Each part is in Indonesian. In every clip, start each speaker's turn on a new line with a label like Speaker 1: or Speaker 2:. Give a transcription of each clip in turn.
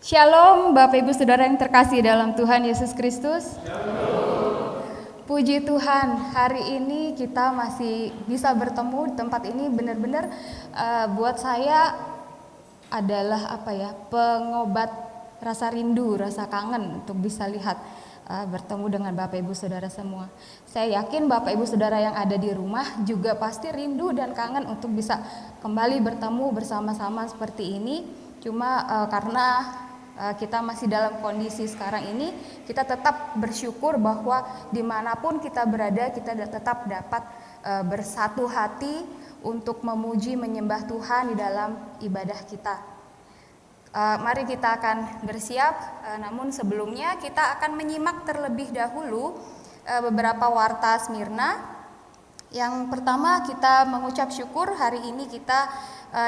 Speaker 1: Shalom Bapak Ibu Saudara yang terkasih dalam Tuhan Yesus Kristus. Puji Tuhan, hari ini kita masih bisa bertemu di tempat ini. Benar-benar buat saya adalah pengobat rasa rindu, rasa kangen untuk bisa lihat bertemu dengan Bapak Ibu Saudara semua. Saya yakin Bapak Ibu Saudara yang ada di rumah juga pasti rindu dan kangen untuk bisa kembali bertemu bersama-sama seperti ini. Cuma karena kita masih dalam kondisi sekarang ini, kita tetap bersyukur bahwa dimanapun kita berada, kita tetap dapat bersatu hati untuk memuji menyembah Tuhan di dalam ibadah kita. Mari kita akan bersiap, namun sebelumnya kita akan menyimak terlebih dahulu beberapa warta Smyrna. Yang pertama, kita mengucap syukur hari ini kita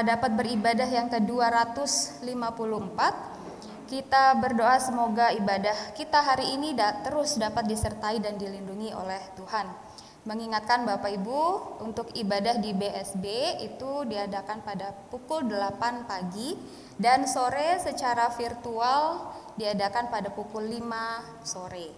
Speaker 1: dapat beribadah yang ke-254. Kita berdoa semoga ibadah kita hari ini terus dapat disertai dan dilindungi oleh Tuhan. Mengingatkan Bapak Ibu, untuk ibadah di BSB itu diadakan pada pukul 8 pagi dan sore secara virtual diadakan pada pukul 5 sore.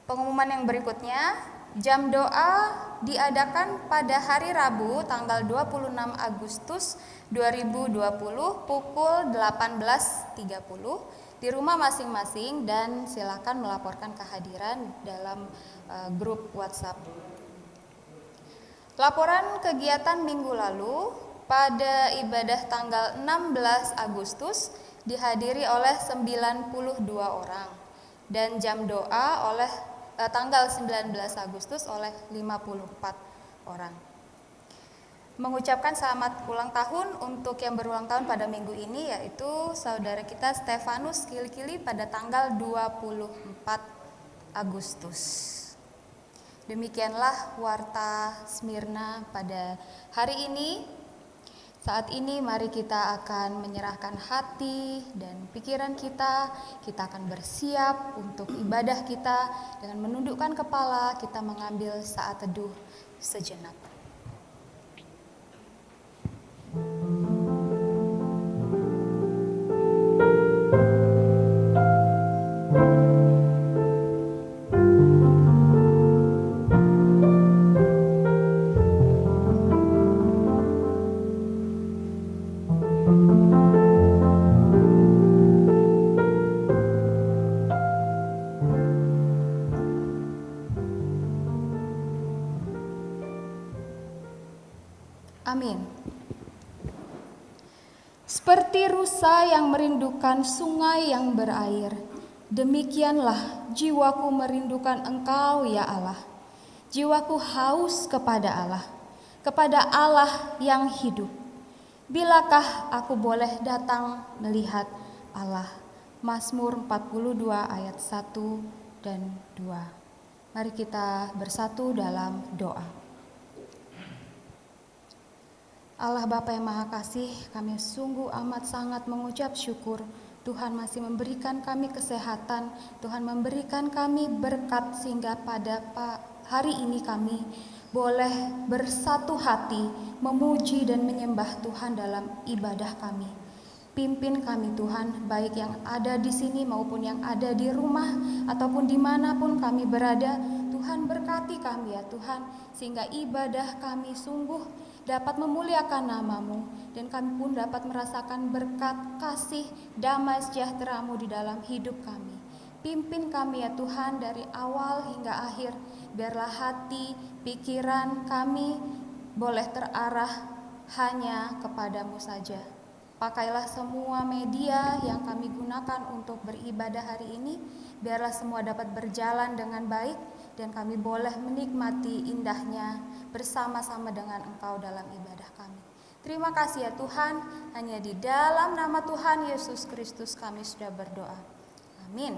Speaker 1: Pengumuman yang berikutnya, jam doa diadakan pada hari Rabu tanggal 26 Agustus 2020 pukul 18.30 di rumah masing-masing, dan silakan melaporkan kehadiran dalam grup WhatsApp. Laporan kegiatan minggu lalu, pada ibadah tanggal 16 Agustus dihadiri oleh 92 orang dan jam doa oleh tanggal 19 Agustus oleh 54 orang. Mengucapkan selamat ulang tahun untuk yang berulang tahun pada minggu ini, yaitu saudara kita Stefanus Kili-Kili pada tanggal 24 Agustus. Demikianlah warta Smyrna pada hari ini. Saat ini mari kita akan menyerahkan hati dan pikiran kita akan bersiap untuk ibadah kita dengan menundukkan kepala, kita mengambil saat teduh sejenak. Amin. Seperti rusa yang merindukan sungai yang berair, demikianlah jiwaku merindukan Engkau ya Allah. Jiwaku haus kepada Allah yang hidup. Bilakah aku boleh datang melihat Allah? Mazmur 42 ayat 1 dan 2. Mari kita bersatu dalam doa. Allah Bapa yang Maha Kasih, kami sungguh amat sangat mengucap syukur. Tuhan masih memberikan kami kesehatan, Tuhan memberikan kami berkat sehingga pada hari ini kami boleh bersatu hati memuji dan menyembah Tuhan dalam ibadah kami. Pimpin kami Tuhan, baik yang ada di sini maupun yang ada di rumah ataupun dimanapun kami berada. Tuhan berkati kami ya Tuhan, sehingga ibadah kami sungguh dapat memuliakan nama-Mu, dan kami pun dapat merasakan berkat, kasih, damai sejahtera-Mu di dalam hidup kami. Pimpin kami ya Tuhan dari awal hingga akhir, biarlah hati, pikiran kami boleh terarah hanya kepadamu saja. Pakailah semua media yang kami gunakan untuk beribadah hari ini, biarlah semua dapat berjalan dengan baik, dan kami boleh menikmati indahnya bersama-sama dengan Engkau dalam ibadah kami. Terima kasih ya Tuhan, hanya di dalam nama Tuhan Yesus Kristus kami sudah berdoa. Amin.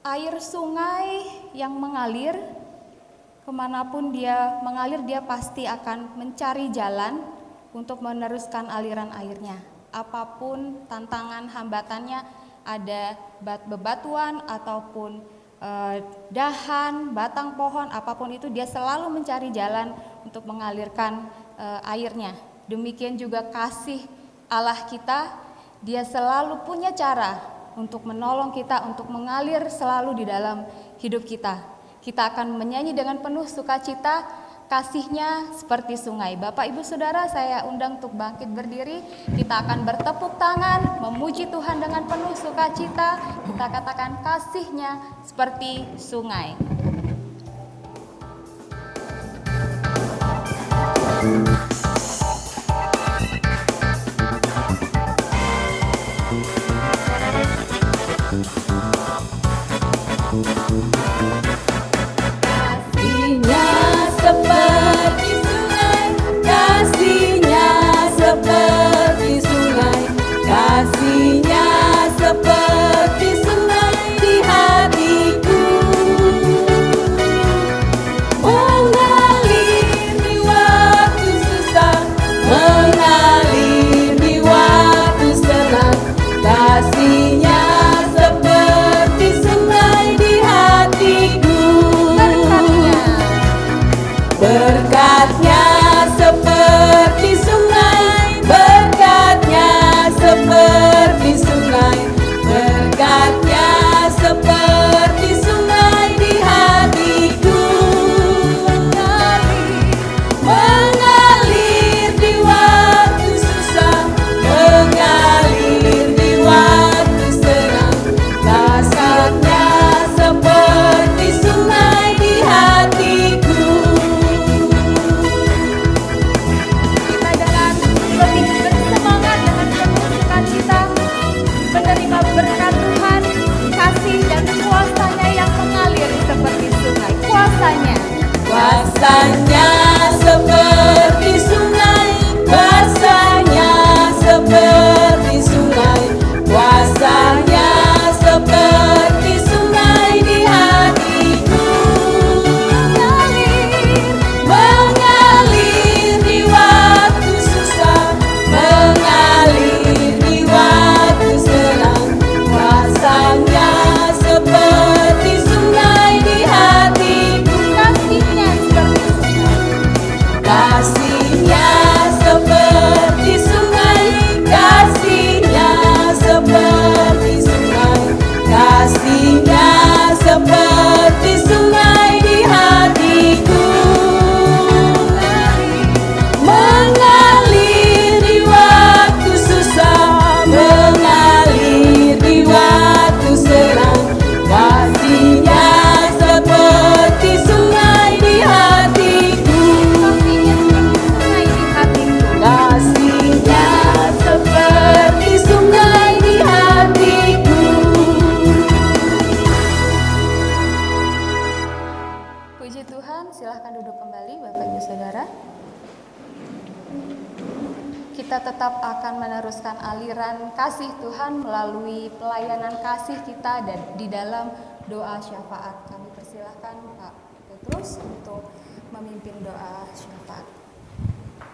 Speaker 1: Air sungai yang mengalir, kemanapun dia mengalir, dia pasti akan mencari jalan untuk meneruskan aliran airnya. Apapun tantangan, hambatannya, ada bebatuan ataupun dahan, batang pohon, apapun itu, dia selalu mencari jalan untuk mengalirkan airnya. Demikian juga kasih Allah kita, Dia selalu punya cara untuk menolong kita, untuk mengalir selalu di dalam hidup kita. Kita akan menyanyi dengan penuh sukacita, kasih-Nya seperti sungai. Bapak, Ibu, Saudara, saya undang untuk bangkit berdiri. Kita akan bertepuk tangan, memuji Tuhan dengan penuh sukacita. Kita katakan kasih-Nya seperti sungai.
Speaker 2: Kasih-Nya seperti sungai, kasih-Nya seperti sungai, kasih-Nya seperti sungai di hatiku, mengalir di waktu susah, mengalir di waktu senang, kasih-Nya seperti sungai di hatiku. Berkat-Nya seperti sungai, berkat-Nya seperti sungai, berkat-Nya seperti sungai di hatiku, mengalir di waktu susah, mengalir di waktu senang, kasih-Nya seperti sungai di hatiku.
Speaker 1: Kita dengan lebih bersemangat, dengan penuh sukacita menerima berkat Tuhan, kasih dan kuasa-Nya yang mengalir seperti sungai. Kuasa-Nya
Speaker 2: seperti sungai, kuasa-Nya seperti sungai, kuasa-Nya seperti sungai di hatiku, mengalir di waktu susah, mengalir di waktu senang, kuasa-Nya seperti sungai di hatiku,
Speaker 1: kasih-Nya seperti sungai.
Speaker 2: kasih-Nya seperti sungai, kasih-Nya seperti sungai, kasih-Nya seperti sungai di hatiku, mengalir di waktu susah, mengalir di waktu senang, kasih-Nya seperti sungai di hatiku,
Speaker 1: Kasih-Nya seperti sungai di hatiku.
Speaker 2: kasih-Nya seperti sungai di hatiku.
Speaker 1: Puji Tuhan, silahkan duduk kembali Bapak Ibu Saudara. Kita tetap akan meneruskan aliran kasih Tuhan melalui pelayanan kasih kita dan di dalam doa syafaat. Kami persilahkan Pak Petrus untuk memimpin doa syafaat.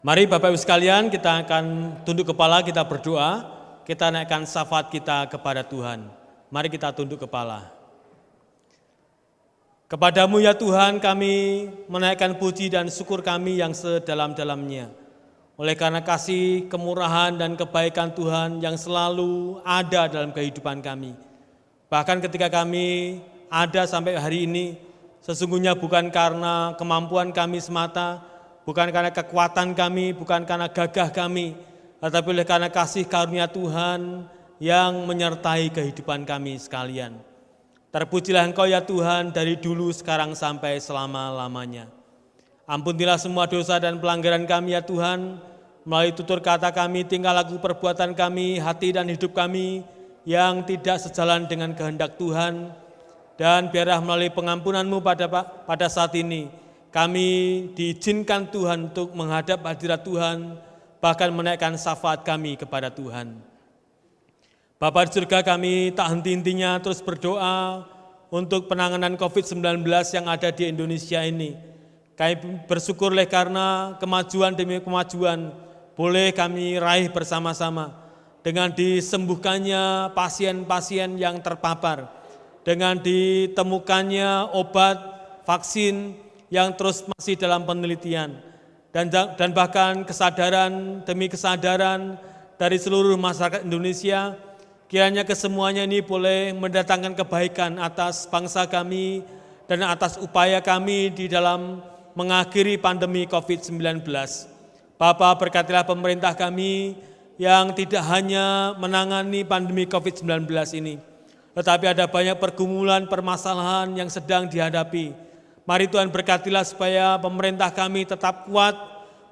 Speaker 3: Mari Bapak Ibu sekalian, kita akan tunduk kepala, kita berdoa, kita naikkan syafaat kita kepada Tuhan. Mari kita tunduk kepala. Kepadamu ya Tuhan, kami menaikkan puji dan syukur kami yang sedalam-dalamnya. Oleh karena kasih, kemurahan, dan kebaikan Tuhan yang selalu ada dalam kehidupan kami. Bahkan ketika kami ada sampai hari ini, sesungguhnya bukan karena kemampuan kami semata, bukan karena kekuatan kami, bukan karena gagah kami, tetapi oleh karena kasih karunia Tuhan yang menyertai kehidupan kami sekalian. Terpujilah Engkau ya Tuhan dari dulu, sekarang, sampai selama-lamanya. Ampunilah semua dosa dan pelanggaran kami ya Tuhan, melalui tutur kata kami, tingkah laku, perbuatan kami, hati dan hidup kami yang tidak sejalan dengan kehendak Tuhan. Dan biarlah melalui pengampunan-Mu pada saat ini, kami diizinkan Tuhan untuk menghadap hadirat Tuhan, bahkan menaikkan syafaat kami kepada Tuhan. Bapa di surga, kami tak henti-hentinya terus berdoa untuk penanganan COVID-19 yang ada di Indonesia ini. Kami bersyukur oleh karena kemajuan demi kemajuan boleh kami raih bersama-sama dengan disembuhkannya pasien-pasien yang terpapar, dengan ditemukannya obat, vaksin yang terus masih dalam penelitian, dan bahkan kesadaran demi kesadaran dari seluruh masyarakat Indonesia, kiranya kesemuanya ini boleh mendatangkan kebaikan atas bangsa kami dan atas upaya kami di dalam mengakhiri pandemi COVID-19. Bapa, berkatilah pemerintah kami yang tidak hanya menangani pandemi COVID-19 ini, tetapi ada banyak pergumulan permasalahan yang sedang dihadapi. Mari Tuhan berkatilah supaya pemerintah kami tetap kuat,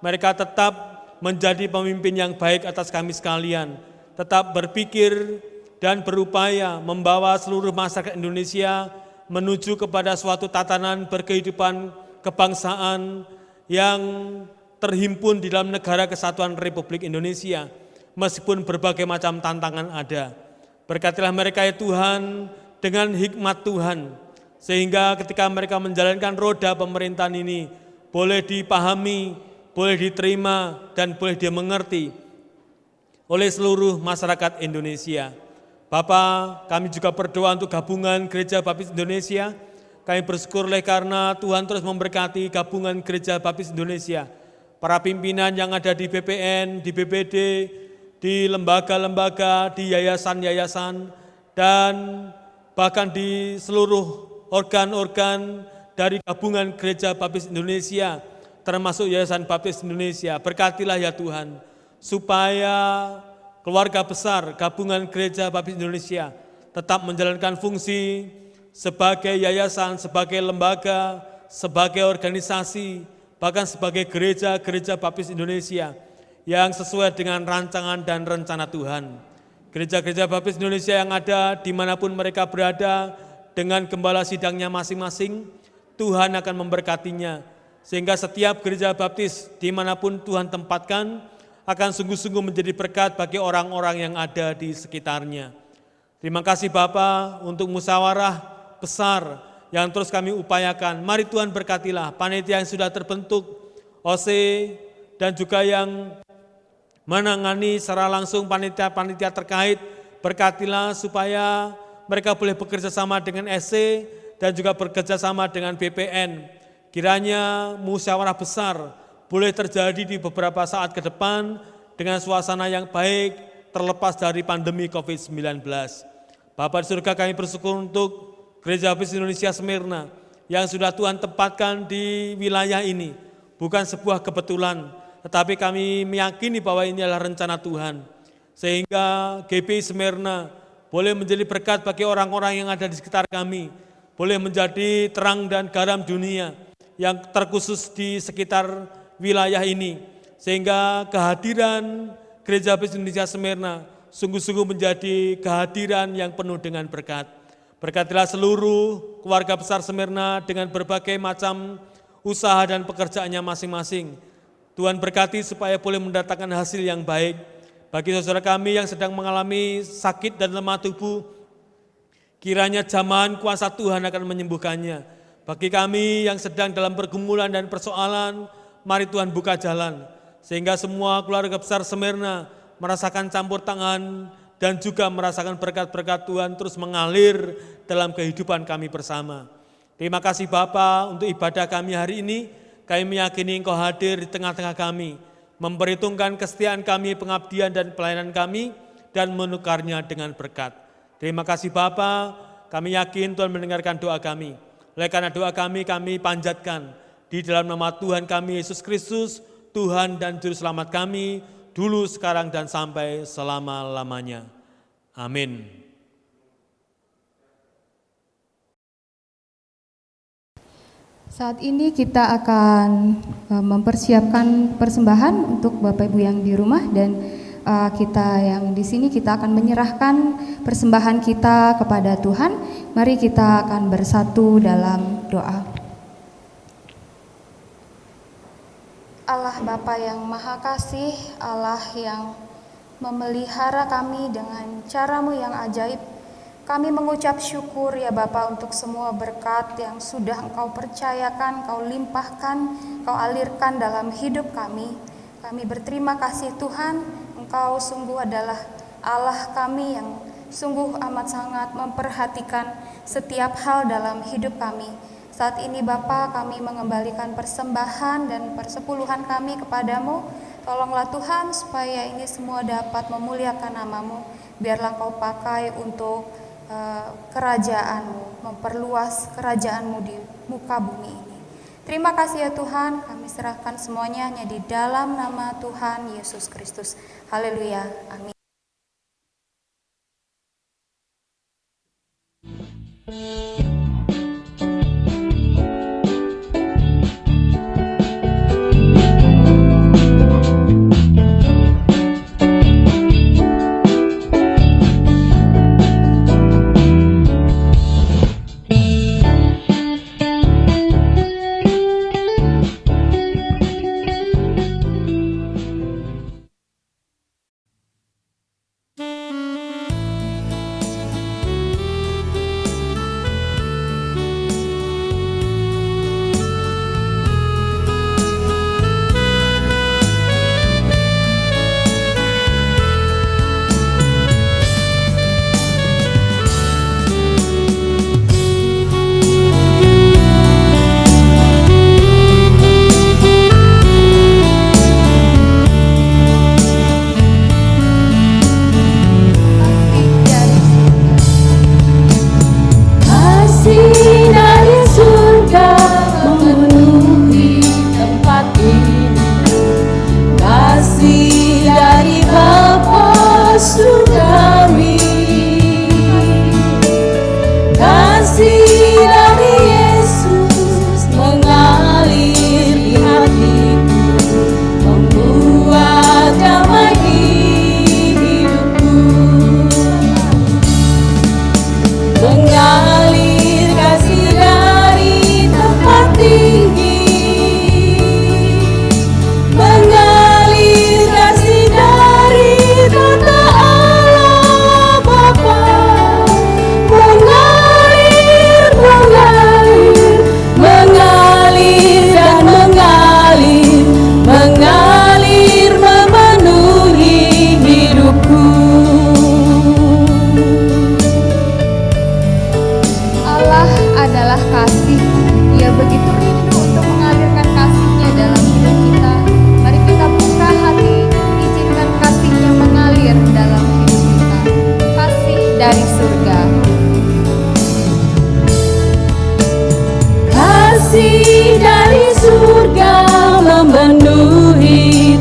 Speaker 3: mereka tetap menjadi pemimpin yang baik atas kami sekalian, tetap berpikir dan berupaya membawa seluruh masyarakat Indonesia menuju kepada suatu tatanan berkehidupan kebangsaan yang terhimpun di dalam negara kesatuan Republik Indonesia, meskipun berbagai macam tantangan ada. Berkatilah mereka ya Tuhan dengan hikmat Tuhan, sehingga ketika mereka menjalankan roda pemerintahan ini, boleh dipahami, boleh diterima, dan boleh dimengerti oleh seluruh masyarakat Indonesia. Bapa, kami juga berdoa untuk gabungan Gereja Baptis Indonesia. Kami bersyukur oleh karena Tuhan terus memberkati gabungan Gereja Baptis Indonesia, para pimpinan yang ada di BPN, di BPD, di lembaga-lembaga, di yayasan-yayasan, dan bahkan di seluruh organ-organ dari gabungan Gereja Baptis Indonesia, termasuk Yayasan Baptis Indonesia. Berkatilah ya Tuhan, supaya keluarga besar gabungan Gereja Baptis Indonesia tetap menjalankan fungsi sebagai yayasan, sebagai lembaga, sebagai organisasi, bahkan sebagai gereja-gereja Baptis Indonesia yang sesuai dengan rancangan dan rencana Tuhan. Gereja-gereja Baptis Indonesia yang ada dimanapun mereka berada dengan gembala sidangnya masing-masing, Tuhan akan memberkatinya, sehingga setiap gereja baptis dimanapun Tuhan tempatkan akan sungguh-sungguh menjadi berkat bagi orang-orang yang ada di sekitarnya. Terima kasih Bapa untuk musyawarah besar yang terus kami upayakan. Mari Tuhan berkatilah panitia yang sudah terbentuk, OC, dan juga yang menangani secara langsung panitia-panitia terkait. Berkatilah supaya mereka boleh bekerja sama dengan SC dan juga bekerja sama dengan BPN. Kiranya musyawarah besar boleh terjadi di beberapa saat ke depan dengan suasana yang baik terlepas dari pandemi COVID-19. Bapa di surga, kami bersyukur untuk Gereja Baptis Indonesia Smyrna yang sudah Tuhan tempatkan di wilayah ini. Bukan sebuah kebetulan, tetapi kami meyakini bahwa ini adalah rencana Tuhan. Sehingga GBI Smyrna boleh menjadi berkat bagi orang-orang yang ada di sekitar kami, boleh menjadi terang dan garam dunia yang terkhusus di sekitar wilayah ini, sehingga kehadiran Gereja Baptis Indonesia Smyrna sungguh-sungguh menjadi kehadiran yang penuh dengan berkat. Berkatilah seluruh keluarga besar Smyrna dengan berbagai macam usaha dan pekerjaannya masing-masing. Tuhan berkati supaya boleh mendatangkan hasil yang baik. Bagi saudara kami yang sedang mengalami sakit dan lemah tubuh, kiranya jamahan kuasa Tuhan akan menyembuhkannya. Bagi kami yang sedang dalam pergumulan dan persoalan, mari Tuhan buka jalan, sehingga semua keluarga besar Smyrna merasakan campur tangan dan juga merasakan berkat-berkat Tuhan terus mengalir dalam kehidupan kami bersama. Terima kasih Bapa untuk ibadah kami hari ini. Kami meyakini Engkau hadir di tengah-tengah kami, memperhitungkan kesetiaan kami, pengabdian dan pelayanan kami, dan menukarnya dengan berkat. Terima kasih Bapa, kami yakin Tuhan mendengarkan doa kami. Oleh karena doa kami panjatkan di dalam nama Tuhan kami Yesus Kristus, Tuhan dan Juru Selamat kami, dulu, sekarang, dan sampai selama-lamanya. Amin.
Speaker 1: Saat ini kita akan mempersiapkan persembahan untuk Bapak Ibu yang di rumah, dan kita yang di sini kita akan menyerahkan persembahan kita kepada Tuhan. Mari kita akan bersatu dalam doa. Allah Bapa yang Maha Kasih, Allah yang memelihara kami dengan cara-Mu yang ajaib, kami mengucap syukur ya Bapa untuk semua berkat yang sudah Engkau percayakan, Engkau limpahkan, Engkau alirkan dalam hidup kami. Kami berterima kasih Tuhan, Engkau sungguh adalah Allah kami yang sungguh amat sangat memperhatikan setiap hal dalam hidup kami. Saat ini Bapa, kami mengembalikan persembahan dan persepuluhan kami kepadamu. Tolonglah Tuhan supaya ini semua dapat memuliakan nama-Mu. Biarlah Kau pakai untuk kerajaan-Mu, memperluas kerajaan-Mu di muka bumi ini. Terima kasih ya Tuhan, kami serahkan semuanya hanya di dalam nama Tuhan Yesus Kristus. Haleluya, amin.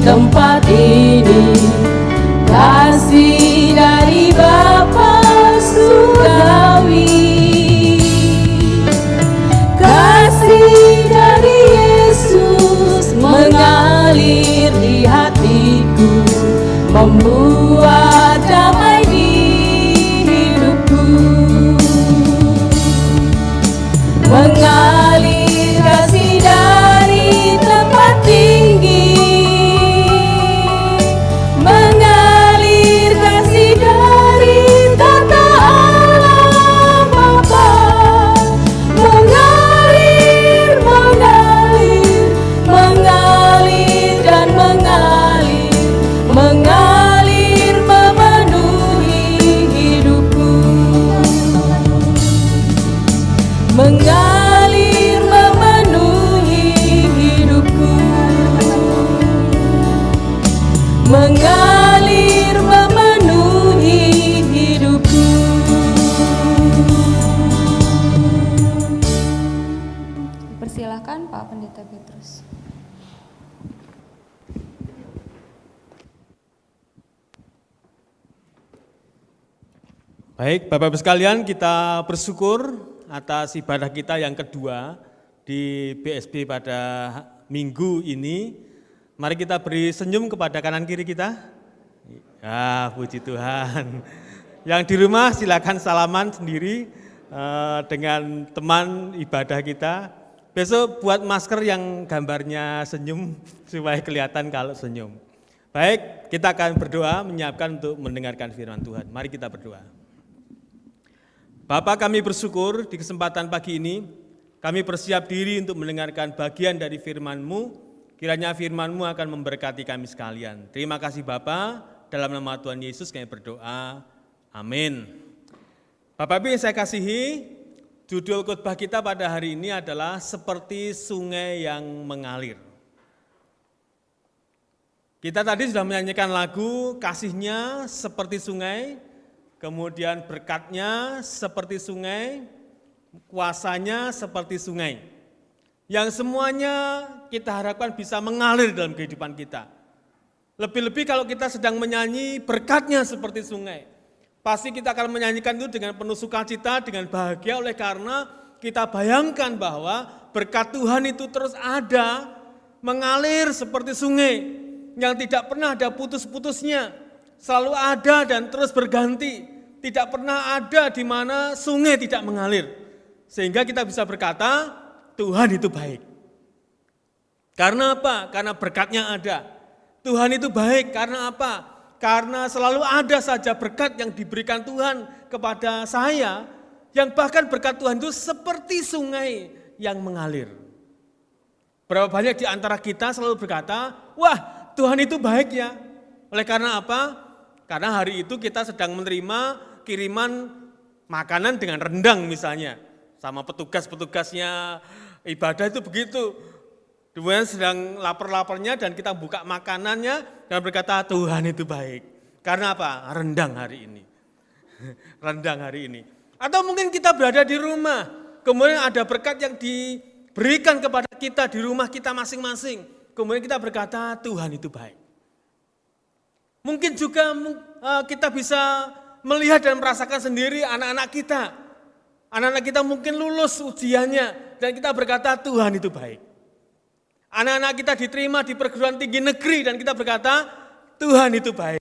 Speaker 2: tempat ini, kasih dari Bapa surgawi, kasih dari Yesus mengalir di hatiku, membuat damai di hidupku, mengalir kasih dari tempat tinggi, mengalir kasih dari tata Allah Bapa, mengalir, mengalir, mengalir dan mengalir, mengalir memenuhi hidupku, mengalir memenuhi hidupku, mengalir memenuhi hidupku.
Speaker 1: Persilahkan Pak Pendeta Petrus.
Speaker 3: Baik, Bapak-Ibu sekalian, kita bersyukur atas ibadah kita yang kedua di BSB pada minggu ini. Mari kita beri senyum kepada kanan kiri kita. Ya, puji Tuhan. Yang di rumah silakan salaman sendiri dengan teman ibadah kita. Besok buat masker yang gambarnya senyum supaya kelihatan kalau senyum. Baik, kita akan berdoa menyiapkan untuk mendengarkan firman Tuhan. Mari kita berdoa. Bapa, kami bersyukur di kesempatan pagi ini, kami bersiap diri untuk mendengarkan bagian dari firman-Mu, kiranya firman-Mu akan memberkati kami sekalian. Terima kasih Bapa, dalam nama Tuhan Yesus kami berdoa, amin. Bapak Ibu yang saya kasihi, Judul khotbah kita pada hari ini adalah seperti sungai yang mengalir. Kita tadi sudah menyanyikan lagu kasihnya seperti sungai, kemudian berkatnya seperti sungai, kuasanya seperti sungai. Yang semuanya kita harapkan bisa mengalir dalam kehidupan kita. Lebih-lebih kalau kita sedang menyanyi berkatnya seperti sungai. Pasti kita akan menyanyikan itu dengan penuh sukacita, dengan bahagia oleh karena kita bayangkan bahwa berkat Tuhan itu terus ada, mengalir seperti sungai yang tidak pernah ada putus-putusnya, selalu ada dan terus berganti, tidak pernah ada di mana sungai tidak mengalir. Sehingga kita bisa berkata, Tuhan itu baik. Karena apa? Karena berkatnya ada. Tuhan itu baik karena apa? Karena selalu ada saja berkat yang diberikan Tuhan kepada saya, yang bahkan berkat Tuhan itu seperti sungai yang mengalir. Berapa banyak di antara kita selalu berkata, wah Tuhan itu baik ya. Oleh karena apa? Karena hari itu kita sedang menerima kiriman makanan dengan rendang misalnya. Sama petugas-petugasnya ibadah itu begitu. Kemudian sedang lapar-laparnya dan kita buka makanannya dan berkata Tuhan itu baik. Karena apa? Rendang hari ini. Rendang hari ini. Atau mungkin kita berada di rumah, kemudian ada berkat yang diberikan kepada kita di rumah kita masing-masing. Kemudian kita berkata Tuhan itu baik. Mungkin juga kita bisa melihat dan merasakan sendiri anak-anak kita. Anak-anak kita mungkin lulus ujiannya dan kita berkata Tuhan itu baik. Anak-anak kita diterima di perguruan tinggi negeri dan kita berkata, Tuhan itu baik.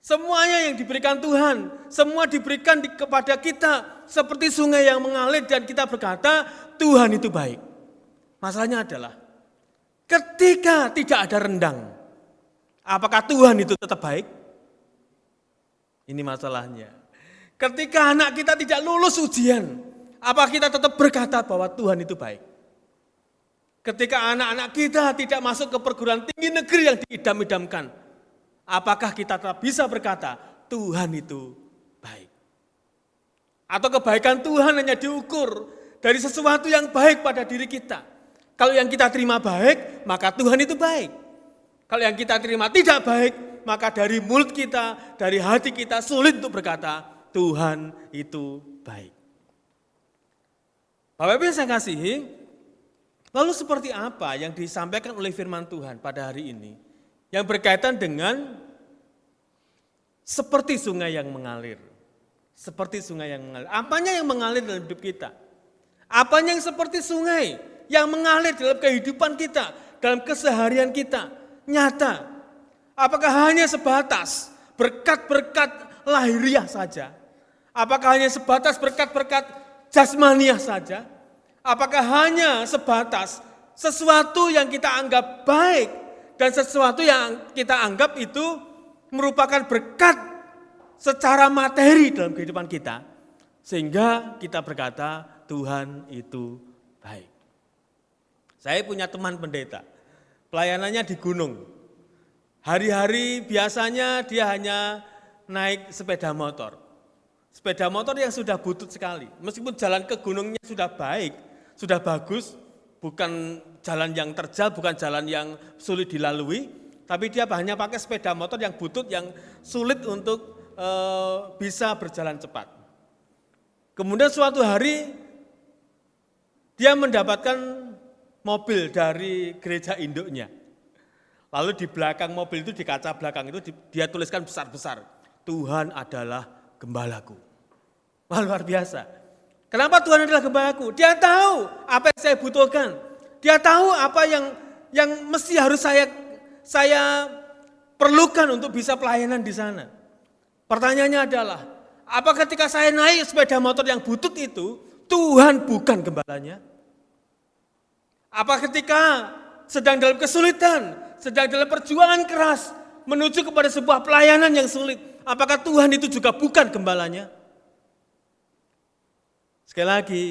Speaker 3: Semuanya yang diberikan Tuhan, semua diberikan kepada kita seperti sungai yang mengalir dan kita berkata, Tuhan itu baik. Masalahnya adalah, ketika tidak ada rendang, apakah Tuhan itu tetap baik? Ini masalahnya. Ketika anak kita tidak lulus ujian, apakah kita tetap berkata bahwa Tuhan itu baik? Ketika anak-anak kita tidak masuk ke perguruan tinggi negeri yang diidam-idamkan, apakah kita tetap bisa berkata, Tuhan itu baik? Atau kebaikan Tuhan hanya diukur dari sesuatu yang baik pada diri kita. Kalau yang kita terima baik, maka Tuhan itu baik. Kalau yang kita terima tidak baik, maka dari mulut kita, dari hati kita sulit untuk berkata, Tuhan itu baik. Bapak Ibu yang saya kasihi, lalu seperti apa yang disampaikan oleh firman Tuhan pada hari ini yang berkaitan dengan seperti sungai yang mengalir. Seperti sungai yang mengalir. Apanya yang mengalir dalam hidup kita? Apanya yang seperti sungai yang mengalir dalam kehidupan kita, dalam keseharian kita? Nyata. Apakah hanya sebatas berkat-berkat lahiriah saja? Apakah hanya sebatas berkat-berkat jasmaniah saja? Apakah hanya sebatas sesuatu yang kita anggap baik dan sesuatu yang kita anggap itu merupakan berkat secara materi dalam kehidupan kita, sehingga kita berkata Tuhan itu baik. Saya punya teman pendeta, pelayanannya di gunung. Hari-hari biasanya dia hanya naik sepeda motor. Sepeda motor yang sudah butut sekali, meskipun jalan ke gunungnya sudah baik, sudah bagus, bukan jalan yang terjal, bukan jalan yang sulit dilalui, tapi dia hanya pakai sepeda motor yang butut, yang sulit untuk bisa berjalan cepat. Kemudian suatu hari, dia mendapatkan mobil dari gereja induknya. Lalu di belakang mobil itu, di kaca belakang itu, dia tuliskan besar-besar, Tuhan adalah gembalaku. Wah, luar biasa. Kenapa Tuhan adalah gembalaku? Dia tahu apa yang saya butuhkan. Dia tahu apa yang mesti harus saya perlukan untuk bisa pelayanan di sana. Pertanyaannya adalah, apa ketika saya naik sepeda motor yang butut itu, Tuhan bukan gembalanya? Apa ketika sedang dalam kesulitan, sedang dalam perjuangan keras, menuju kepada sebuah pelayanan yang sulit, apakah Tuhan itu juga bukan gembalanya? Sekali lagi,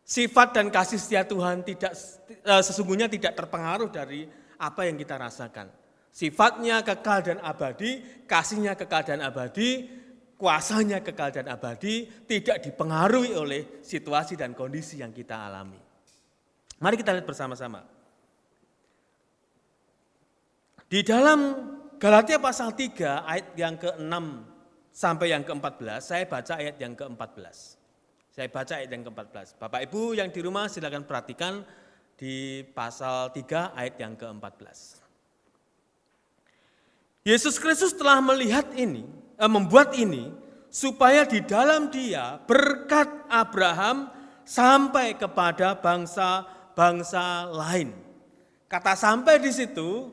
Speaker 3: sifat dan kasih setia Tuhan sesungguhnya tidak terpengaruh dari apa yang kita rasakan. Sifatnya kekal dan abadi, kasihnya kekal dan abadi, kuasanya kekal dan abadi, tidak dipengaruhi oleh situasi dan kondisi yang kita alami. Mari kita lihat bersama-sama. Di dalam Galatia pasal 3 ayat yang ke-6 sampai yang ke-14, saya baca ayat yang ke-14. Saya baca ayat yang ke-14. Bapak Ibu yang di rumah silakan perhatikan di pasal 3 ayat yang ke-14. Yesus Kristus telah membuat ini supaya di dalam Dia berkat Abraham sampai kepada bangsa-bangsa lain. Kata sampai di situ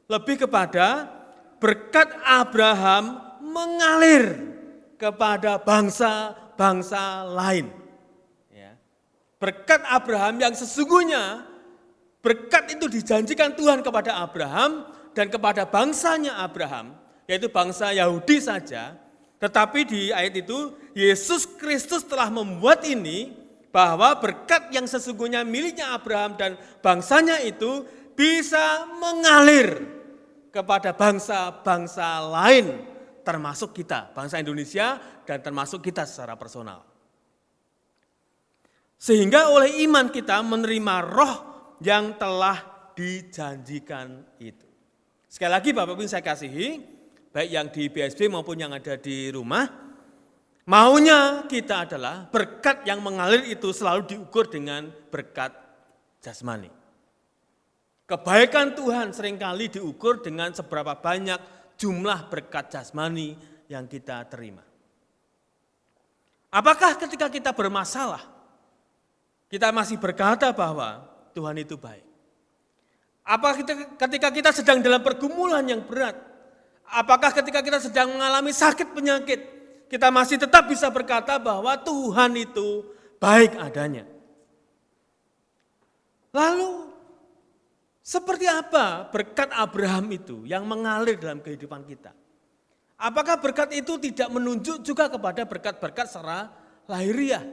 Speaker 3: lebih kepada berkat Abraham mengalir kepada bangsa-bangsa lain. Ya. Berkat Abraham yang sesungguhnya berkat itu dijanjikan Tuhan kepada Abraham dan kepada bangsanya Abraham, yaitu bangsa Yahudi saja. Tetapi di ayat itu Yesus Kristus telah membuat ini bahwa berkat yang sesungguhnya miliknya Abraham dan bangsanya itu bisa mengalir kepada bangsa-bangsa lain, termasuk kita, bangsa Indonesia dan termasuk kita secara personal. Sehingga oleh iman kita menerima roh yang telah dijanjikan itu. Sekali lagi Bapak Ibu saya kasihi, baik yang di BSB maupun yang ada di rumah, maunya kita adalah berkat yang mengalir itu selalu diukur dengan berkat jasmani. Kebaikan Tuhan seringkali diukur dengan seberapa banyak jumlah berkat jasmani yang kita terima. Apakah ketika kita bermasalah, kita masih berkata bahwa Tuhan itu baik? Apa ketika kita sedang dalam pergumulan yang berat? Apakah ketika kita sedang mengalami sakit penyakit, kita masih tetap bisa berkata bahwa Tuhan itu baik adanya? Lalu, seperti apa berkat Abraham itu yang mengalir dalam kehidupan kita? Apakah berkat itu tidak menunjuk juga kepada berkat-berkat secara lahiriah?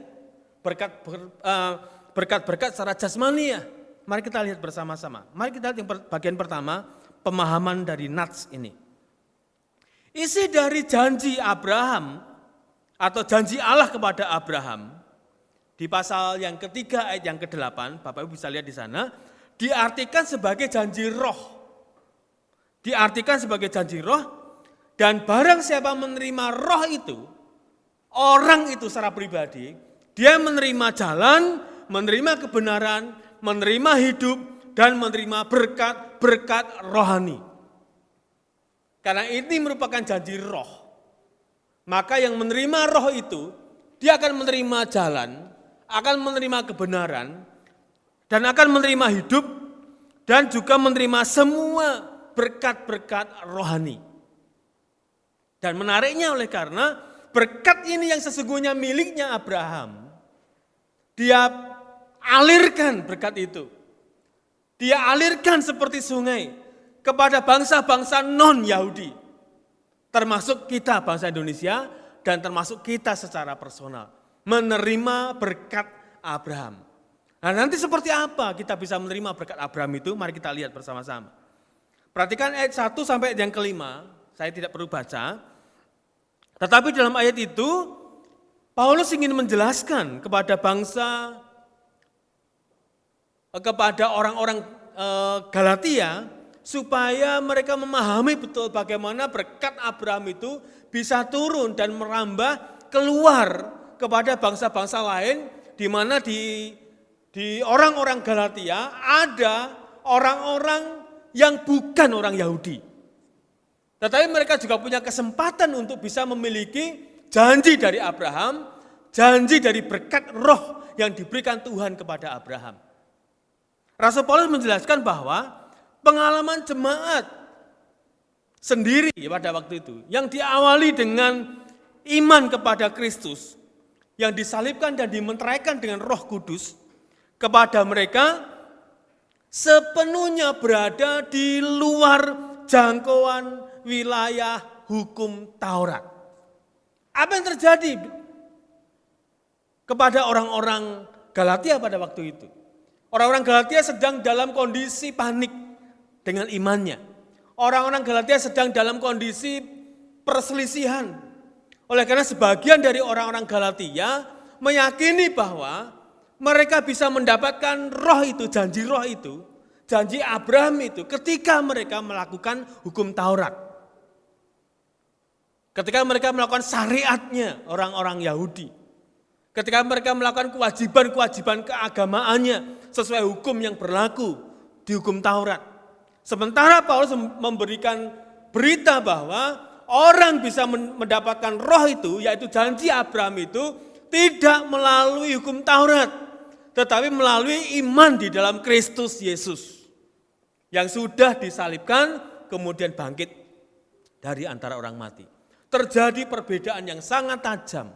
Speaker 3: Berkat-berkat secara jasmaniah? Mari kita lihat bersama-sama. Mari kita lihat yang bagian pertama, pemahaman dari nats ini. Isi dari janji Abraham atau janji Allah kepada Abraham di pasal yang ketiga ayat yang ke-8, Bapak Ibu bisa lihat di sana, diartikan sebagai janji roh. Diartikan sebagai janji roh, dan barang siapa menerima roh itu, orang itu secara pribadi, dia menerima jalan, menerima kebenaran, menerima hidup, dan menerima berkat-berkat rohani. Karena ini merupakan janji roh. Maka yang menerima roh itu, dia akan menerima jalan, akan menerima kebenaran, dan akan menerima hidup, dan juga menerima semua berkat-berkat rohani. Dan menariknya oleh karena berkat ini yang sesungguhnya miliknya Abraham, dia alirkan berkat itu. Dia alirkan seperti sungai kepada bangsa-bangsa non-Yahudi. Termasuk kita bangsa Indonesia dan termasuk kita secara personal. Menerima berkat Abraham. Nah nanti seperti apa kita bisa menerima berkat Abraham itu? Mari kita lihat bersama-sama. Perhatikan ayat 1 sampai ayat yang kelima. Saya tidak perlu baca. Tetapi dalam ayat itu Paulus ingin menjelaskan kepada orang-orang Galatia supaya mereka memahami betul bagaimana berkat Abraham itu bisa turun dan merambah keluar kepada bangsa-bangsa lain, di mana di orang-orang Galatia ada orang-orang yang bukan orang Yahudi. Tetapi mereka juga punya kesempatan untuk bisa memiliki janji dari Abraham, janji dari berkat roh yang diberikan Tuhan kepada Abraham. Rasul Paulus menjelaskan bahwa pengalaman jemaat sendiri pada waktu itu yang diawali dengan iman kepada Kristus yang disalibkan dan dimeteraikan dengan Roh Kudus kepada mereka sepenuhnya berada di luar jangkauan wilayah hukum Taurat. Apa yang terjadi kepada orang-orang Galatia pada waktu itu? Orang-orang Galatia sedang dalam kondisi panik dengan imannya. Orang-orang Galatia sedang dalam kondisi perselisihan. Oleh karena sebagian dari orang-orang Galatia meyakini bahwa mereka bisa mendapatkan roh itu, janji Abraham itu ketika mereka melakukan hukum Taurat. Ketika mereka melakukan syariatnya orang-orang Yahudi. Ketika mereka melakukan kewajiban-kewajiban keagamaannya sesuai hukum yang berlaku di hukum Taurat. Sementara Paulus memberikan berita bahwa orang bisa mendapatkan roh itu, yaitu janji Abraham itu, tidak melalui hukum Taurat, tetapi melalui iman di dalam Kristus Yesus, yang sudah disalibkan, kemudian bangkit dari antara orang mati. Terjadi perbedaan yang sangat tajam,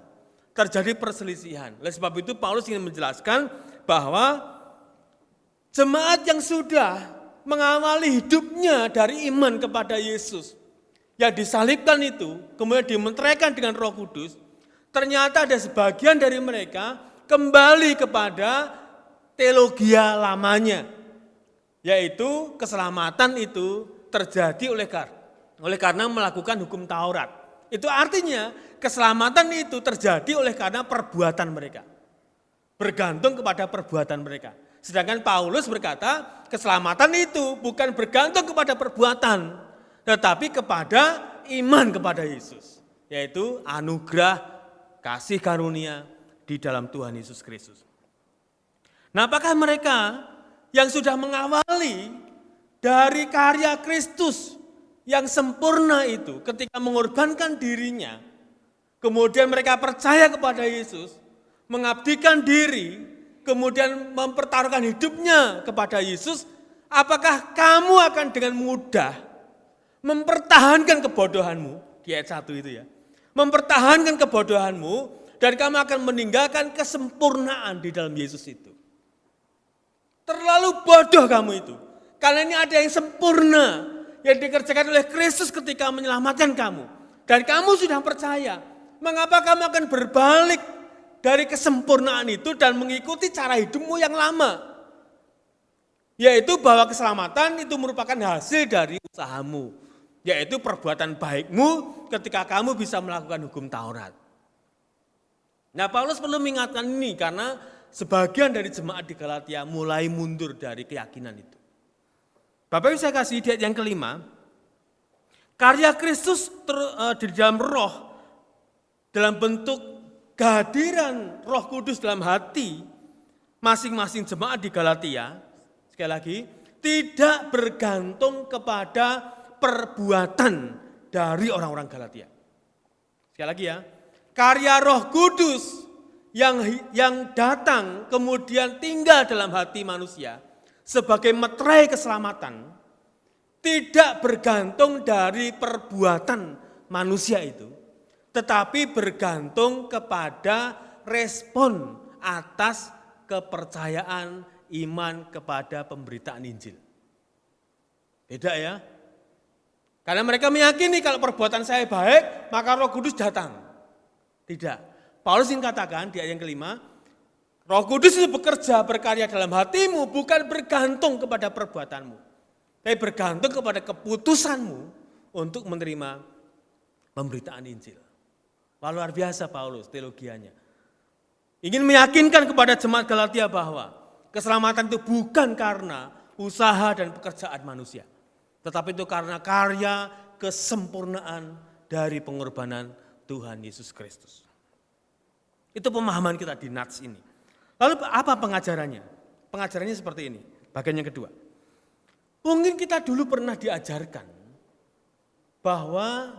Speaker 3: terjadi perselisihan. Oleh sebab itu Paulus ingin menjelaskan bahwa jemaat yang sudah mengawali hidupnya dari iman kepada Yesus, yang disalibkan itu, kemudian dimeteraikan dengan Roh Kudus, ternyata ada sebagian dari mereka kembali kepada teologia lamanya, yaitu keselamatan itu terjadi oleh karena melakukan hukum Taurat. Itu artinya keselamatan itu terjadi oleh karena perbuatan mereka, bergantung kepada perbuatan mereka. Sedangkan Paulus berkata keselamatan itu bukan bergantung kepada perbuatan, tetapi kepada iman kepada Yesus, yaitu anugerah kasih karunia di dalam Tuhan Yesus Kristus. Nah, apakah mereka yang sudah mengawali dari karya Kristus yang sempurna itu ketika mengorbankan dirinya, kemudian mereka percaya kepada Yesus, mengabdikan diri, kemudian mempertaruhkan hidupnya kepada Yesus, apakah kamu akan dengan mudah mempertahankan kebodohanmu? Di ayat 1 itu ya. Mempertahankan kebodohanmu dan kamu akan meninggalkan kesempurnaan di dalam Yesus itu. Terlalu bodoh kamu itu. Karena ini ada yang sempurna yang dikerjakan oleh Kristus ketika menyelamatkan kamu. Dan kamu sudah percaya. Mengapa kamu akan berbalik dari kesempurnaan itu dan mengikuti cara hidupmu yang lama? Yaitu bahwa keselamatan itu merupakan hasil dari usahamu. Yaitu perbuatan baikmu ketika kamu bisa melakukan hukum Taurat. Nah, Paulus perlu mengingatkan ini karena sebagian dari jemaat di Galatia mulai mundur dari keyakinan itu. Bapak Ibu saya kasih di ayat yang kelima, karya Kristus di dalam roh, dalam bentuk kehadiran Roh Kudus dalam hati masing-masing jemaat di Galatia, sekali lagi, tidak bergantung kepada perbuatan dari orang-orang Galatia. Sekali lagi ya, karya Roh Kudus yang datang kemudian tinggal dalam hati manusia sebagai meterai keselamatan tidak bergantung dari perbuatan manusia itu, tetapi bergantung kepada respon atas kepercayaan iman kepada pemberitaan Injil. Beda ya. Karena mereka meyakini kalau perbuatan saya baik, maka Roh Kudus datang. Tidak. Paulus ingin katakan di ayat yang kelima, Roh Kudus itu bekerja, berkarya dalam hatimu, bukan bergantung kepada perbuatanmu, tapi bergantung kepada keputusanmu untuk menerima pemberitaan Injil. Wah, luar biasa Paulus teologianya. Ingin meyakinkan kepada jemaat Galatia bahwa keselamatan itu bukan karena usaha dan pekerjaan manusia, tetapi itu karena karya kesempurnaan dari pengorbanan Tuhan Yesus Kristus. Itu pemahaman kita di Nats ini. Lalu apa pengajarannya? Pengajarannya seperti ini, bagian yang kedua. Mungkin kita dulu pernah diajarkan bahwa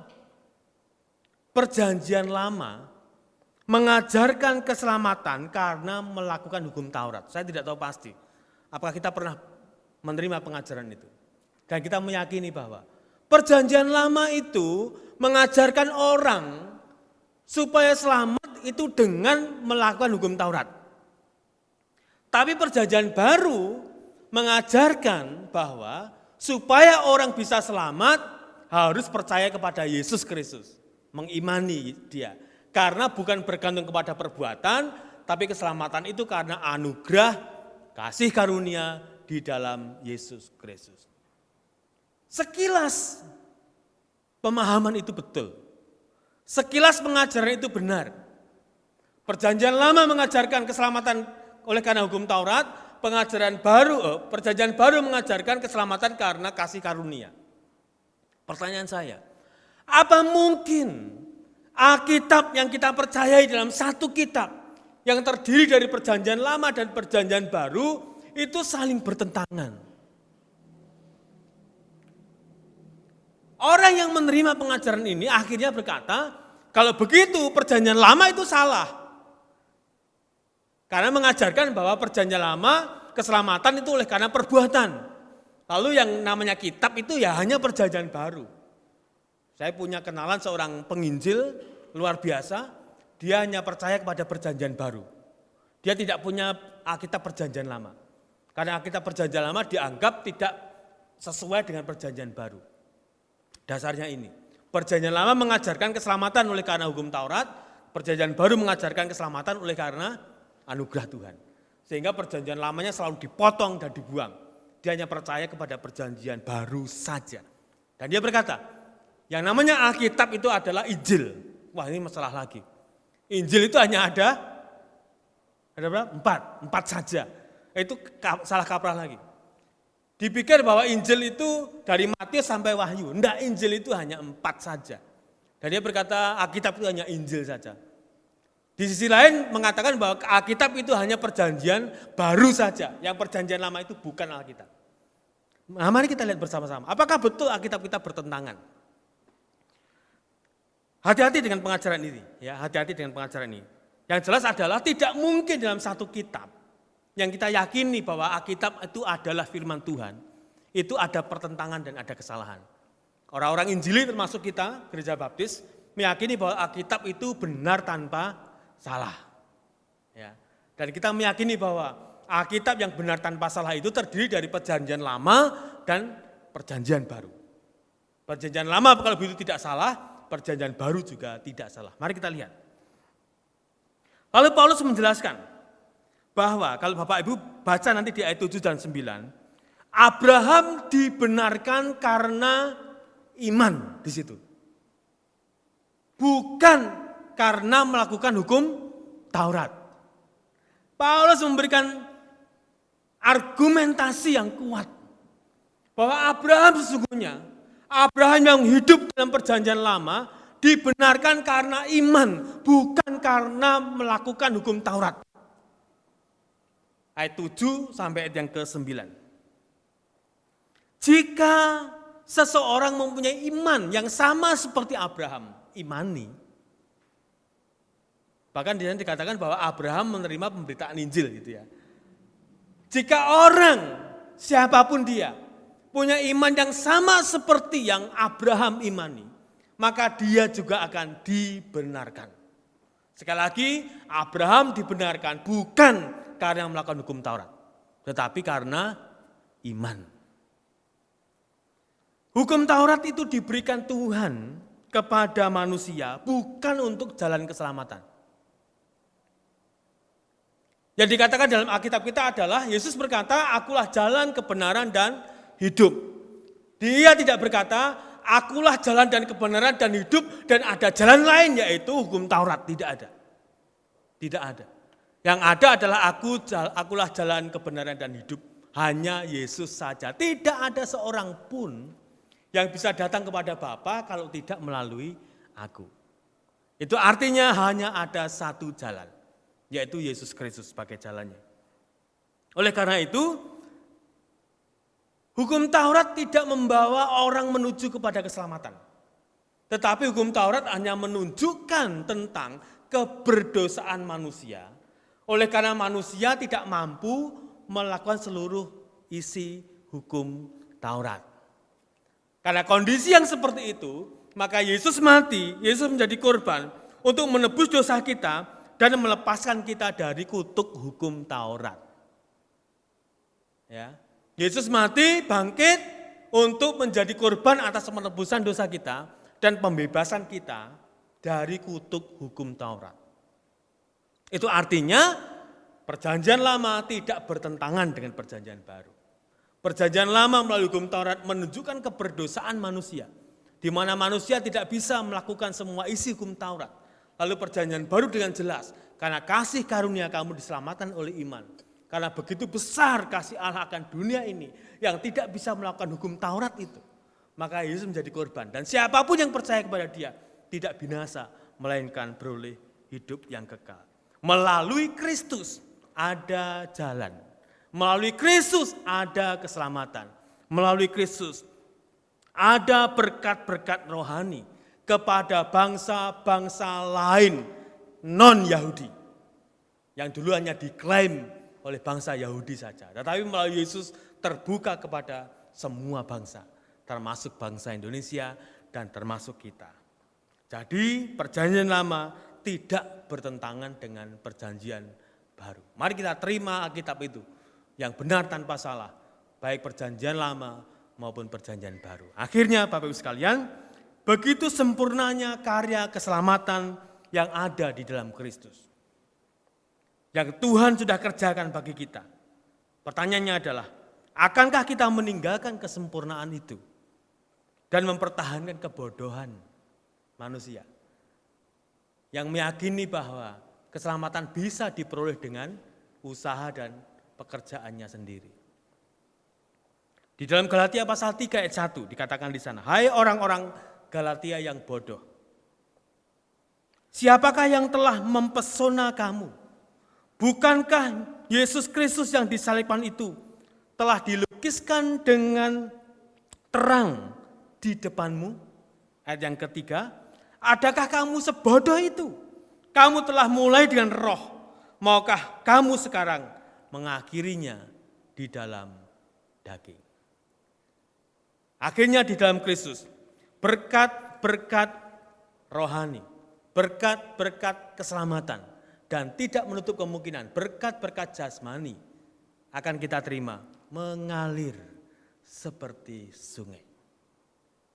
Speaker 3: perjanjian lama mengajarkan keselamatan karena melakukan hukum Taurat. Saya tidak tahu pasti apakah kita pernah menerima pengajaran itu. Dan kita meyakini bahwa perjanjian lama itu mengajarkan orang supaya selamat itu dengan melakukan hukum Taurat. Tapi perjanjian baru mengajarkan bahwa supaya orang bisa selamat harus percaya kepada Yesus Kristus, mengimani dia. Karena bukan bergantung kepada perbuatan, tapi keselamatan itu karena anugerah kasih karunia di dalam Yesus Kristus. Sekilas pemahaman itu betul. Sekilas pengajaran itu benar. Perjanjian lama mengajarkan keselamatan oleh karena hukum Taurat, perjanjian baru mengajarkan keselamatan karena kasih karunia. Pertanyaan saya, apa mungkin Alkitab yang kita percayai dalam satu kitab yang terdiri dari perjanjian lama dan perjanjian baru itu saling bertentangan? Orang yang menerima pengajaran ini akhirnya berkata, kalau begitu perjanjian lama itu salah. Karena mengajarkan bahwa perjanjian lama keselamatan itu oleh karena perbuatan. Lalu yang namanya kitab itu ya hanya perjanjian baru. Saya punya kenalan seorang penginjil luar biasa, dia hanya percaya kepada perjanjian baru. Dia tidak punya Alkitab perjanjian lama. Karena Alkitab perjanjian lama dianggap tidak sesuai dengan perjanjian baru. Dasarnya ini, perjanjian lama mengajarkan keselamatan oleh karena hukum Taurat, perjanjian baru mengajarkan keselamatan oleh karena anugerah Tuhan. Sehingga perjanjian lamanya selalu dipotong dan dibuang. Dia hanya percaya kepada perjanjian baru saja. Dan dia berkata, yang namanya Alkitab itu adalah Injil. Wah, ini masalah lagi. Injil itu hanya ada berapa? 4 saja. Itu salah kaprah lagi. Dipikir bahwa Injil itu dari Matius sampai Wahyu. Enggak, Injil itu hanya 4 saja. Dan dia berkata Alkitab itu hanya Injil saja. Di sisi lain mengatakan bahwa Alkitab itu hanya perjanjian baru saja. Yang perjanjian lama itu bukan Alkitab. Nah, mari kita lihat bersama-sama. Apakah betul Alkitab kita bertentangan? Hati-hati dengan pengajaran ini. Ya, hati-hati dengan pengajaran ini. Yang jelas adalah tidak mungkin dalam satu kitab yang kita yakini bahwa Alkitab itu adalah firman Tuhan, itu ada pertentangan dan ada kesalahan. Orang-orang Injili termasuk kita, Gereja Baptis, meyakini bahwa Alkitab itu benar tanpa salah. Ya. Dan kita meyakini bahwa Alkitab yang benar tanpa salah itu terdiri dari perjanjian lama dan perjanjian baru. Perjanjian lama kalau begitu tidak salah, perjanjian baru juga tidak salah. Mari kita lihat. Lalu Paulus menjelaskan bahwa kalau Bapak Ibu baca nanti di ayat 7 dan 9, Abraham dibenarkan karena iman di situ. Bukan karena melakukan hukum Taurat. Paulus memberikan argumentasi yang kuat bahwa Abraham sesungguhnya, Abraham yang hidup dalam perjanjian lama dibenarkan karena iman, bukan karena melakukan hukum Taurat. Ayat 7 sampai ayat yang ke-9. Jika seseorang mempunyai iman yang sama seperti Abraham, imani. Bahkan di sana dikatakan bahwa Abraham menerima pemberitaan Injil gitu ya. Jika orang, siapapun dia, punya iman yang sama seperti yang Abraham imani, maka dia juga akan dibenarkan. Sekali lagi, Abraham dibenarkan bukan karena melakukan hukum Taurat, tetapi karena iman. Hukum Taurat itu diberikan Tuhan kepada manusia bukan untuk jalan keselamatan. Yang dikatakan dalam Alkitab kita adalah Yesus berkata, "Akulah jalan, kebenaran dan hidup." Dia tidak berkata, "Akulah jalan dan kebenaran dan hidup dan ada jalan lain yaitu hukum Taurat." Tidak ada. Tidak ada. Yang ada adalah akulah jalan kebenaran dan hidup. Hanya Yesus saja. Tidak ada seorang pun yang bisa datang kepada Bapa kalau tidak melalui aku. Itu artinya hanya ada satu jalan, yaitu Yesus Kristus sebagai jalannya. Oleh karena itu, hukum Taurat tidak membawa orang menuju kepada keselamatan. Tetapi hukum Taurat hanya menunjukkan tentang keberdosaan manusia. Oleh karena manusia tidak mampu melakukan seluruh isi hukum Taurat. Karena kondisi yang seperti itu, maka Yesus mati, Yesus menjadi korban untuk menebus dosa kita dan melepaskan kita dari kutuk hukum Taurat. Ya. Yesus mati, bangkit untuk menjadi korban atas penebusan dosa kita dan pembebasan kita dari kutuk hukum Taurat. Itu artinya perjanjian lama tidak bertentangan dengan perjanjian baru. Perjanjian lama melalui hukum Taurat menunjukkan keberdosaan manusia. di mana manusia tidak bisa melakukan semua isi hukum Taurat. Lalu perjanjian baru dengan jelas, karena kasih karunia kamu diselamatkan oleh iman. Karena begitu besar kasih Allah akan dunia ini yang tidak bisa melakukan hukum Taurat itu. Maka Yesus menjadi korban dan siapapun yang percaya kepada dia tidak binasa, melainkan beroleh hidup yang kekal. Melalui Kristus ada jalan. Melalui Kristus ada keselamatan. Melalui Kristus ada berkat-berkat rohani kepada bangsa-bangsa lain non-Yahudi. Yang dulu hanya diklaim oleh bangsa Yahudi saja. Tetapi melalui Yesus terbuka kepada semua bangsa, termasuk bangsa Indonesia dan termasuk kita. Jadi perjanjian lama tidak bertentangan dengan perjanjian baru. Mari kita terima Alkitab itu yang benar tanpa salah, baik perjanjian lama maupun perjanjian baru. Akhirnya Bapak Ibu sekalian, begitu sempurnanya karya keselamatan yang ada di dalam Kristus. Yang Tuhan sudah kerjakan bagi kita. Pertanyaannya adalah, akankah kita meninggalkan kesempurnaan itu dan mempertahankan kebodohan manusia yang meyakini bahwa keselamatan bisa diperoleh dengan usaha dan pekerjaannya sendiri. Di dalam Galatia pasal 3 ayat 1 dikatakan di sana, hai orang-orang Galatia yang bodoh, siapakah yang telah mempesona kamu? Bukankah Yesus Kristus yang disalibkan itu telah dilukiskan dengan terang di depanmu? Ayat yang ketiga, adakah kamu sebodoh itu? Kamu telah mulai dengan roh, maukah kamu sekarang mengakhirinya di dalam daging? Akhirnya di dalam Kristus, berkat-berkat rohani, berkat-berkat keselamatan, dan tidak menutup kemungkinan berkat-berkat jasmani akan kita terima mengalir seperti sungai.